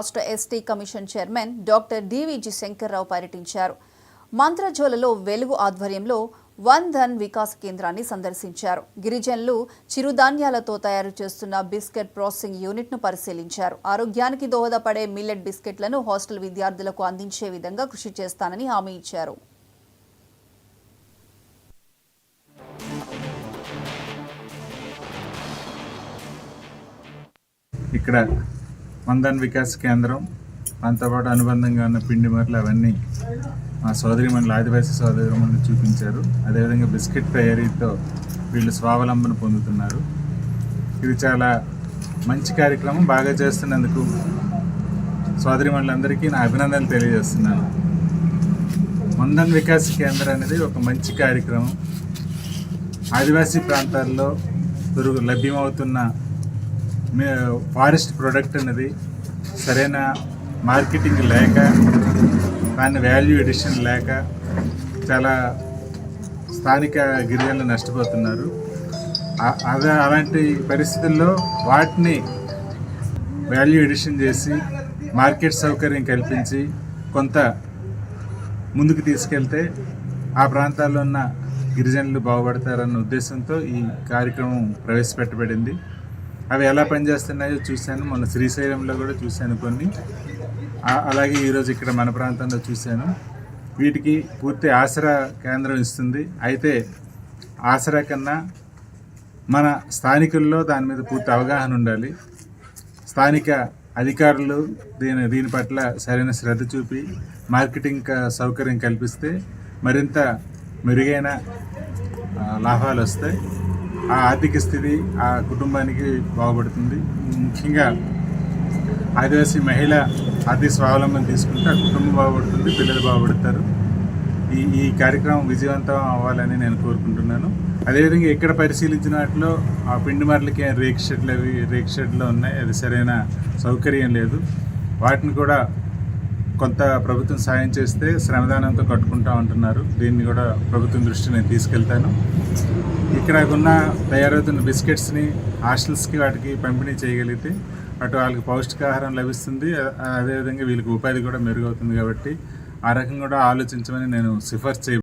రాష్ట్ర ST commission chairman doctor డివిజి Shankarrao పర్యటించారు. మంత్రజోలలో వెలుగు ఆధ్వర్యంలో వన్ ధన్ వికాస్ కేంద్రాన్ని సందర్శించారు. గిరిజనులు చిరుధాన్యాలతో తయారు చేస్తున్న బిస్కెట్ ప్రాసెసింగ్ యూనిట్ను పరిశీలించారు. ఆరోగ్యానికి దోహదపడే మిల్లెట్ బిస్కెట్లను హాస్టల్ విద్యార్థులకు అందించే విధంగా కృషి చేస్తానని హామీ ఇచ్చారు. ఇక్కడ వందన్ వికాస్ కేంద్రం దాంతోపాటు అనుబంధంగా ఉన్న పిండి మరలు అవన్నీ మా సోదరిమణులు ఆదివాసీ సోదరిమణులు చూపించారు. అదేవిధంగా బిస్కెట్ తయారీతో వీళ్ళు స్వావలంబన పొందుతున్నారు. ఇది చాలా మంచి కార్యక్రమం. బాగా చేస్తున్నందుకు సోదరిమణులందరికీ నా అభినందనలు తెలియజేస్తున్నాను. వందన్ వికాస్ కేంద్రం అనేది ఒక మంచి కార్యక్రమం. ఆదివాసీ ప్రాంతాల్లో లభ్యమవుతున్న ఫారెస్ట్ ప్రోడక్ట్ అనేది సరైన మార్కెటింగ్ లేక, దాని వాల్యూ ఎడిషన్ లేక చాలా స్థానిక గిరిజనులు నష్టపోతున్నారు. అలాంటి పరిస్థితుల్లో వాటిని వాల్యూ ఎడిషన్ చేసి మార్కెట్ సౌకర్యం కల్పించి కొంత ముందుకు తీసుకెళ్తే ఆ ప్రాంతాల్లో ఉన్న గిరిజనులు బాగుపడతారన్న ఉద్దేశంతో ఈ కార్యక్రమం ప్రవేశపెట్టబడింది. అవి ఎలా పనిచేస్తున్నాయో చూశాను. మొన్న శ్రీశైలంలో కూడా చూశాను కొన్ని. అలాగే ఈరోజు ఇక్కడ మన ప్రాంతంలో చూశాను. వీటికి పూర్తి ఆసరా కేంద్రం ఇస్తుంది. అయితే ఆసరా కన్నా మన స్థానికుల్లో దాని మీద పూర్తి అవగాహన ఉండాలి. స్థానిక అధికారులు దీని పట్ల సరైన శ్రద్ధ చూపి మార్కెటింగ్ సౌకర్యం కల్పిస్తే మరింత మెరుగైన లాభాలు వస్తాయి. ఆ ఆర్థిక స్థితి ఆ కుటుంబానికి బాగుపడుతుంది. ముఖ్యంగా ఆదివాసీ మహిళ ఆర్థిక స్వావలంబన తీసుకుంటే ఆ కుటుంబం బాగుపడుతుంది, పిల్లలు బాగుపడతారు. ఈ కార్యక్రమం విజయవంతం అవ్వాలని నేను కోరుకుంటున్నాను. అదేవిధంగా ఇక్కడ పరిశీలించిన వాటిలో ఆ పిండి మరలకి రేక్ షెడ్లో ఉన్నాయి. అది సరైన సౌకర్యం లేదు. వాటిని కూడా కొంత ప్రభుత్వం సాయం చేస్తే శ్రమదానంతో కట్టుకుంటా ఉంటున్నారు. దీన్ని కూడా ప్రభుత్వం దృష్టి నేను తీసుకెళ్తాను. ఇక్కడ ఉన్న తయారవుతున్న బిస్కెట్స్ని హాస్టల్స్కి వాటికి పంపిణీ చేయగలిగితే అటు వాళ్ళకి పౌష్టికాహారం లభిస్తుంది. అదేవిధంగా వీళ్ళకి ఉపాధి కూడా మెరుగవుతుంది. కాబట్టి ఆ రకంగా కూడా ఆలోచించమని నేను సిఫార్సు